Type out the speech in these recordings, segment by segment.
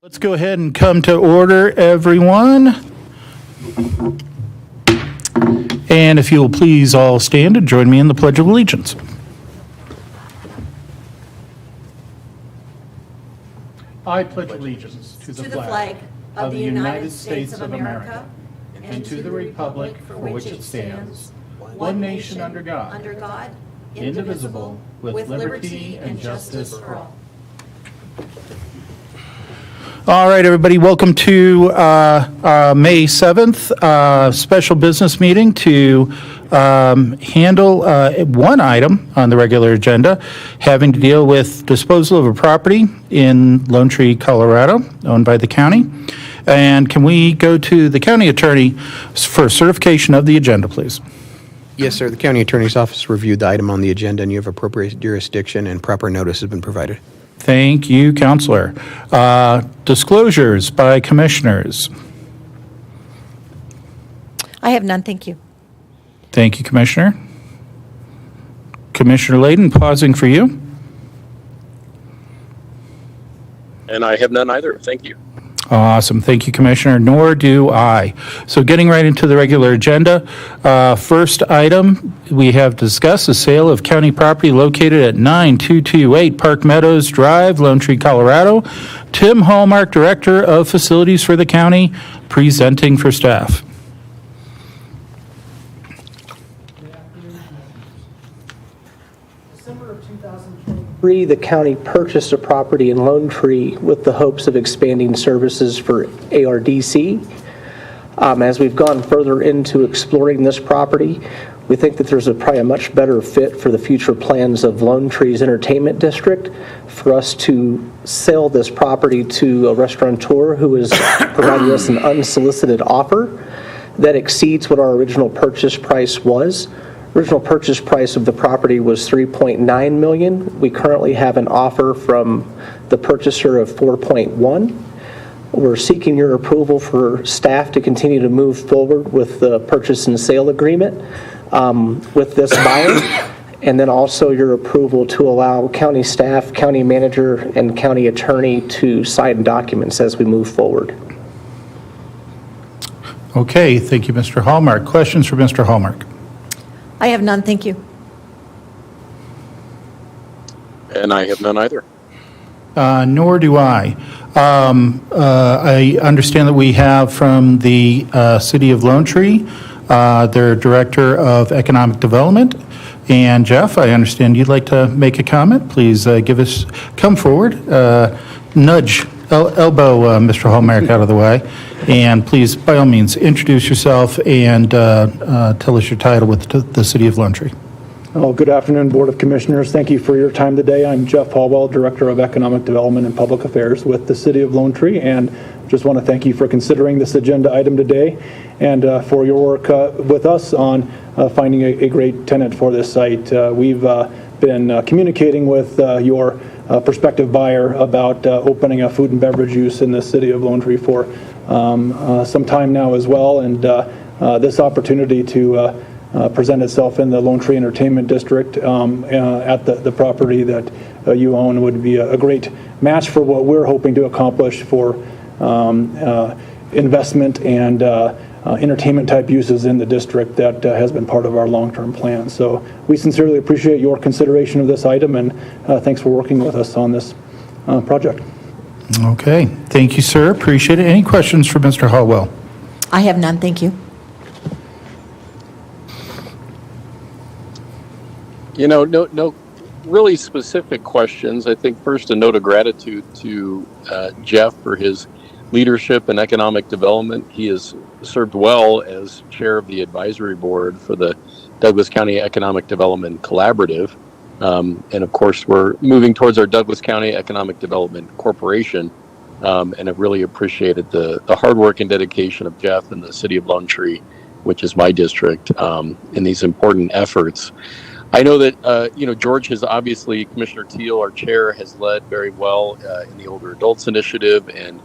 Let's go ahead and come to order, everyone. And if you'll please all stand and join me in the Pledge of Allegiance. I pledge allegiance to the flag of the United States of America and to the republic for which it stands, one nation under God, indivisible, with liberty and justice for all. All right, everybody, welcome to May 7th special business meeting to handle one item on the regular agenda having to deal with disposal of a property in Lone Tree, Colorado, owned by the county. And can we go to the county attorney for certification of the agenda, please? Yes, sir. The county attorney's office reviewed the item on the agenda, and you have appropriate jurisdiction and proper notice has been provided. Thank you, Counselor. Disclosures by commissioners. I have none, thank you. Thank you, Commissioner. Commissioner Layden, pausing for you. And I have none either. Thank you. Awesome. Thank you, Commissioner. Nor do I. So getting right into the regular agenda, first item we have discussed the sale of county property located at 9228 Park Meadows Drive, Lone Tree, Colorado. Tim Hallmark, Director of Facilities for the county, presenting for staff. December of 2023, the county purchased a property in Lone Tree with the hopes of expanding services for ARDC. As we've gone further into exploring this property, we think that there's probably a much better fit for the future plans of Lone Tree's entertainment district for us to sell this property to a restaurateur who is providing us an unsolicited offer that exceeds what our original purchase price was. Original purchase price of the property was $3.9 million. We currently have an offer from the purchaser of $4.1. We're seeking your approval for staff to continue to move forward with the purchase and sale agreement with this buyer, and then also your approval to allow county staff, county manager, and county attorney to sign documents as we move forward. Okay, thank you, Mr. Hallmark. Questions for Mr. Hallmark? I have none, thank you. And I have none either. Nor do I. I understand that we have from the City of Lone Tree, their Director of Economic Development. And Jeff, I understand you'd like to make a comment. Please come forward, elbow Mr. Hallmark out of the way. And please, by all means, introduce yourself and tell us your title with the City of Lone Tree. Well, good afternoon, Board of Commissioners. Thank you for your time today. I'm Jeff Hallwell, Director of Economic Development and Public Affairs with the City of Lone Tree, and just want to thank you for considering this agenda item today and for your work with us on finding a great tenant for this site. We've been communicating with your prospective buyer about opening a food and beverage use in the City of Lone Tree for some time now as well, and this opportunity to present itself in the Lone Tree Entertainment District at the property that you own would be a great match for what we're hoping to accomplish for investment and entertainment type uses in the district that has been part of our long-term plan. So we sincerely appreciate your consideration of this item, and thanks for working with us on this project. Okay, thank you, sir. Appreciate it. Any questions for Mr. Hallwell? I have none, thank you. You know, no really specific questions. I think first a note of gratitude to Jeff for his leadership in economic development. He has served well as chair of the advisory board for the Douglas County Economic Development Collaborative. And of course, we're moving towards our Douglas County Economic Development Corporation. And I've really appreciated the hard work and dedication of Jeff and the City of Lone Tree, which is my district, in these important efforts. I know that, George has obviously, Commissioner Teal, our chair, has led very well in the Older Adults Initiative, and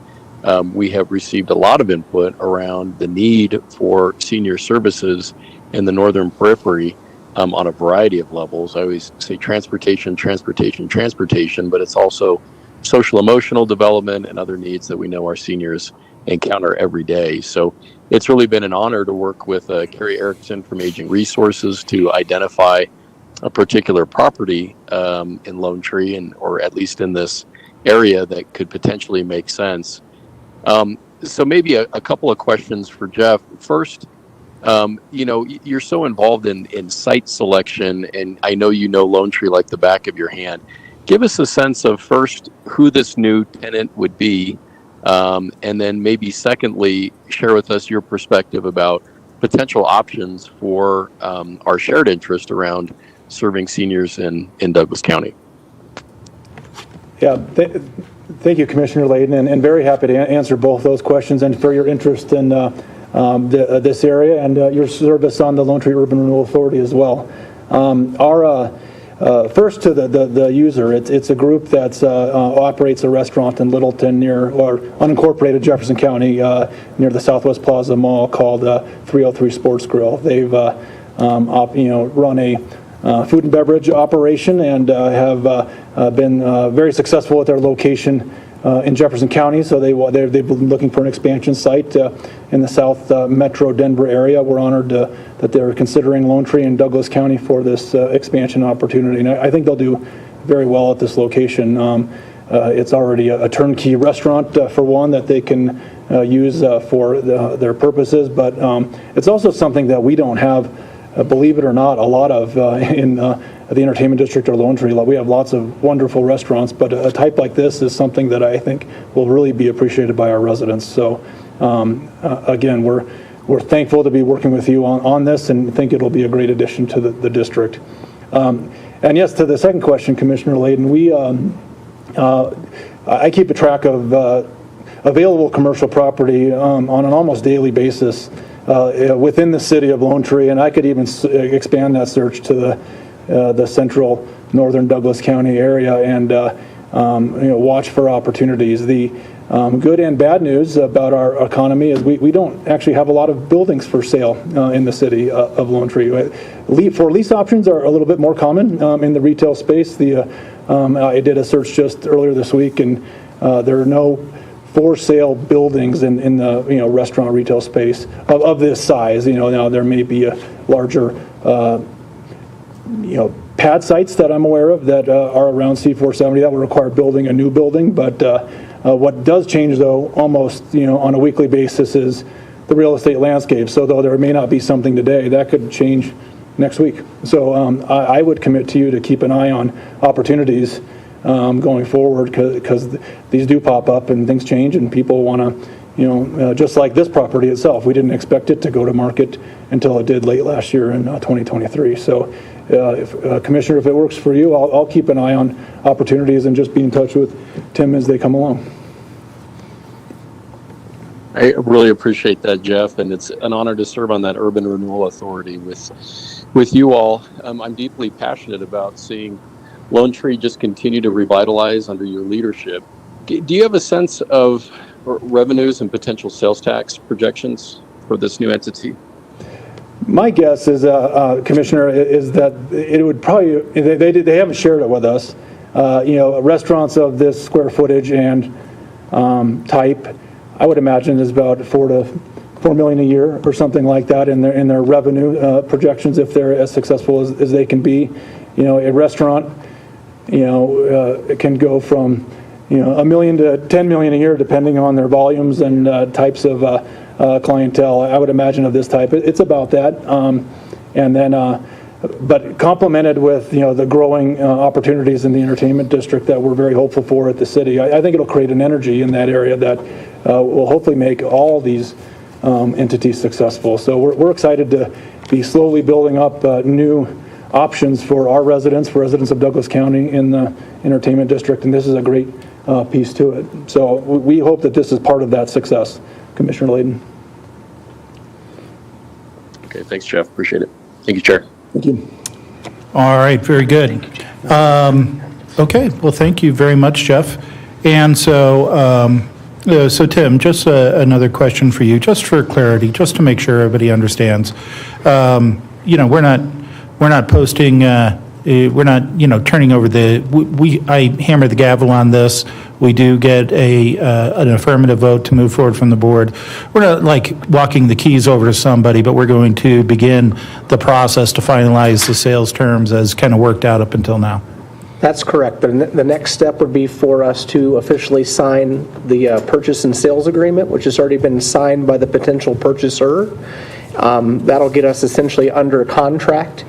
we have received a lot of input around the need for senior services in the Northern Periphery on a variety of levels. I always say transportation, but it's also social emotional development and other needs that we know our seniors encounter every day. So it's really been an honor to work with Carrie Erickson from Aging Resources to identify a particular property in Lone Tree, or at least in this area, that could potentially make sense. So maybe a couple of questions for Jeff. First, you're so involved in site selection, and I know you know Lone Tree like the back of your hand. Give us a sense of, first, who this new tenant would be, and then maybe secondly, share with us your perspective about potential options for our shared interest around serving seniors in Douglas County. Yeah, thank you, Commissioner Layden, and very happy to answer both those questions and for your interest in this area and your service on the Lone Tree Urban Renewal Authority as well. First to the user, it's a group that operates a restaurant in Littleton or unincorporated Jefferson County near the Southwest Plaza Mall called 303 Sports Grill. They've run a food and beverage operation and have been very successful at their location in Jefferson County. So they've been looking for an expansion site in the South Metro Denver area. We're honored that they're considering Lone Tree and Douglas County for this expansion opportunity. And I think they'll do very well at this location. It's already a turnkey restaurant for one that they can use for their purposes, but it's also something that we don't have, believe it or not, a lot of in the entertainment district or Lone Tree. We have lots of wonderful restaurants, but a type like this is something that I think will really be appreciated by our residents. So again, we're thankful to be working with you on this and think it'll be a great addition to the district. And yes, to the second question, Commissioner Layden, I keep a track of available commercial property on an almost daily basis within the city of Lone Tree, and I could even expand that search to the central northern Douglas County area and watch for opportunities. The good and bad news about our economy is we don't actually have a lot of buildings for sale in the city of Lone Tree. For lease options are a little bit more common in the retail space. I did a search just earlier this week, and there are no for sale buildings in the restaurant retail space of this size. Now there may be a larger pad sites that I'm aware of that are around C470 that will require building a new building. But what does change, though, almost on a weekly basis is the real estate landscape. So though there may not be something today, that could change next week. So I would commit to you to keep an eye on opportunities going forward, because these do pop up and things change and people want to, just like this property itself. We didn't expect it to go to market until it did late last year in 2023. So Commissioner, if it works for you, I'll keep an eye on opportunities and just be in touch with Tim as they come along. I really appreciate that, Jeff, and it's an honor to serve on that Urban Renewal Authority with you all. I'm deeply passionate about seeing Lone Tree just continue to revitalize under your leadership. Do you have a sense of revenues and potential sales tax projections for this new entity? My guess is, Commissioner, is that it would probably, they haven't shared it with us. Restaurants of this square footage and type, I would imagine is about $4 million a year or something like that in their revenue projections, if they're as successful as they can be. A restaurant, it can go from $1 million to $10 million a year, depending on their volumes and types of clientele. I would imagine of this type, it's about that. And then, but complemented with the growing opportunities in the entertainment district that we're very hopeful for at the city. I think it'll create an energy in that area that will hopefully make all these entities successful. So we're excited to be slowly building up new options for our residents, for residents of Douglas County in the entertainment district, and this is a great piece to it. So we hope that this is part of that success. Commissioner Layden. Okay, thanks, Jeff. Appreciate it. Thank you, Chair. Thank you. All right, very good. Okay, well, thank you very much, Jeff. And so, Tim, just another question for you, just for clarity, just to make sure everybody understands. We're not posting we're not, turning over I hammer the gavel on this. We do get an affirmative vote to move forward from the board. We're not like walking the keys over to somebody, but we're going to begin the process to finalize the sales terms as kind of worked out up until now. That's correct. The next step would be for us to officially sign the purchase and sales agreement, which has already been signed by the potential purchaser. That'll get us essentially under contract.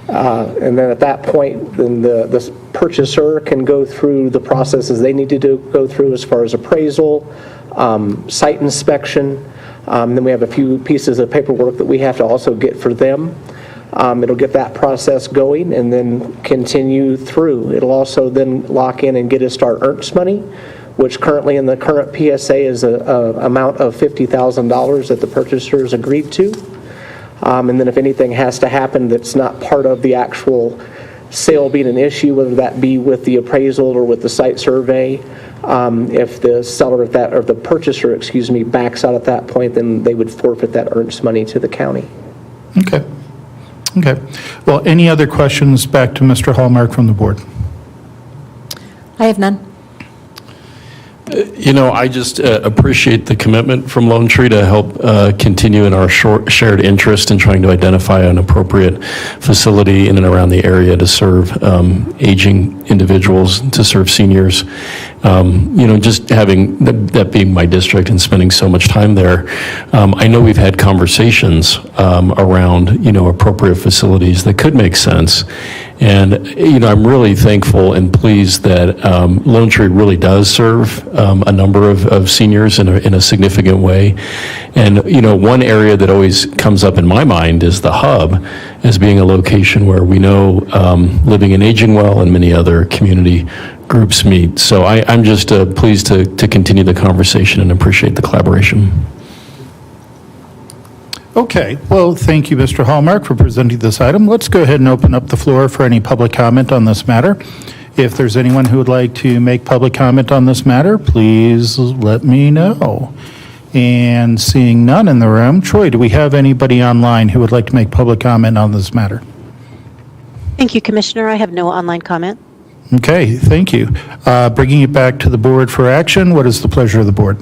And then at that point, then the purchaser can go through the processes they need to go through as far as appraisal, site inspection. Then we have a few pieces of paperwork that we have to also get for them. It'll get that process going and then continue through. It'll also then lock in and get us our ERNS money, which currently in the current PSA is a amount of $50,000 that the purchaser has agreed to. And then if anything has to happen that's not part of the actual sale being an issue, whether that be with the appraisal or with the site survey, if the seller or the purchaser, backs out at that point, then they would forfeit that ERNS money to the county. Okay. Well, any other questions back to Mr. Hallmark from the board? I have none. I just appreciate the commitment from Lone Tree to help continue in our shared interest in trying to identify an appropriate facility in and around the area to serve aging individuals, to serve seniors. Just having that being my district and spending so much time there, I know we've had conversations around, appropriate facilities that could make sense. And, I'm really thankful and pleased that Lone Tree really does serve a number of seniors in a significant way. And, one area that always comes up in my mind is the hub as being a location where we know Living and Aging Well and many other community groups meet. So I'm just pleased to continue the conversation and appreciate the collaboration. Okay, well, thank you, Mr. Hallmark, for presenting this item. Let's go ahead and open up the floor for any public comment on this matter. If there's anyone who would like to make public comment on this matter, please let me know. And seeing none in the room, Troy, do we have anybody online who would like to make public comment on this matter? Thank you, Commissioner. I have no online comment. Okay, thank you. Bringing it back to the board for action, what is the pleasure of the board?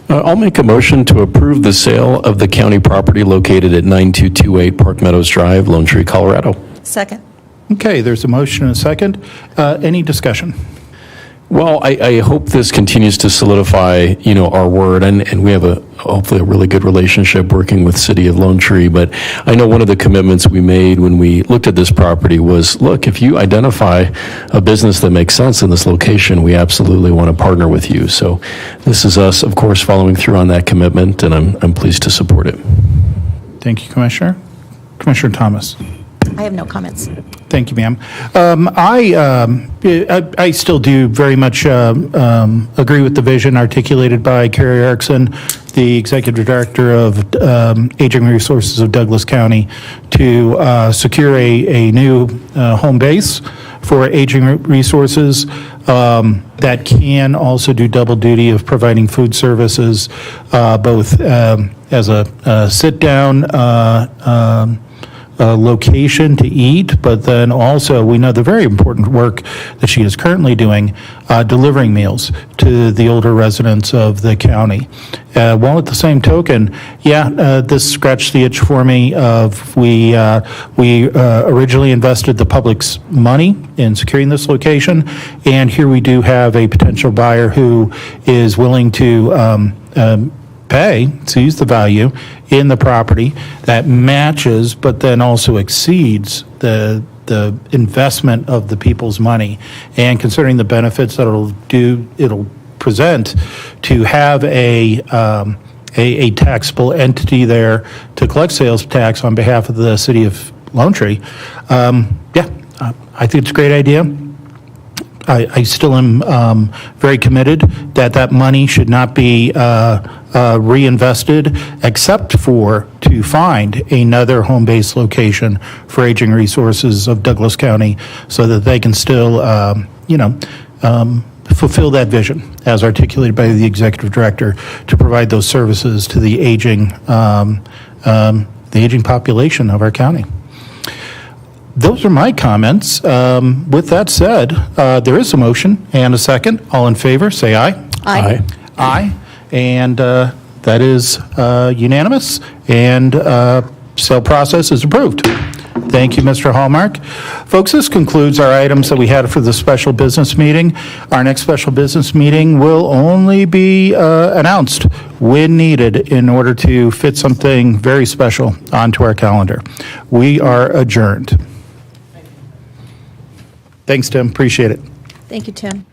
I'll make a motion to approve the sale of the county property located at 9228 Park Meadows Drive, Lone Tree, Colorado. Second. Okay, there's a motion and a second. Any discussion? Well, I hope this continues to solidify, our word, and we have hopefully a really good relationship working with City of Lone Tree. But I know one of the commitments we made when we looked at this property was, look, if you identify a business that makes sense in this location, we absolutely want to partner with you. So this is us, of course, following through on that commitment, and I'm pleased to support it. Thank you, Commissioner. Commissioner Thomas. I have no comments. Thank you, ma'am. I still do very much agree with the vision articulated by Carrie Erickson, the Executive Director of Aging Resources of Douglas County, to secure a new home base for aging resources that can also do double duty of providing food services, both as a sit-down location to eat, but then also we know the very important work that she is currently doing, delivering meals to the older residents of the county. While at the same token, this scratched the itch for me of we originally invested the public's money in securing this location, and here we do have a potential buyer who is willing to seize the value in the property that matches, but then also exceeds the investment of the people's money. And considering the benefits that it'll present to have a taxable entity there to collect sales tax on behalf of the city of Lone Tree, I think it's a great idea. I still am very committed that money should not be reinvested except to find another home-based location for Aging Resources of Douglas County so that they can still, fulfill that vision as articulated by the Executive Director to provide those services to the aging population of our county. Those are my comments. With that said, there is a motion and a second. All in favor, say aye. Aye. Aye. And that is unanimous, and sale process is approved. Thank you, Mr. Hallmark. Folks, this concludes our items that we had for the special business meeting. Our next special business meeting will only be announced when needed in order to fit something very special onto our calendar. We are adjourned. Thanks, Tim. Appreciate it. Thank you, Tim.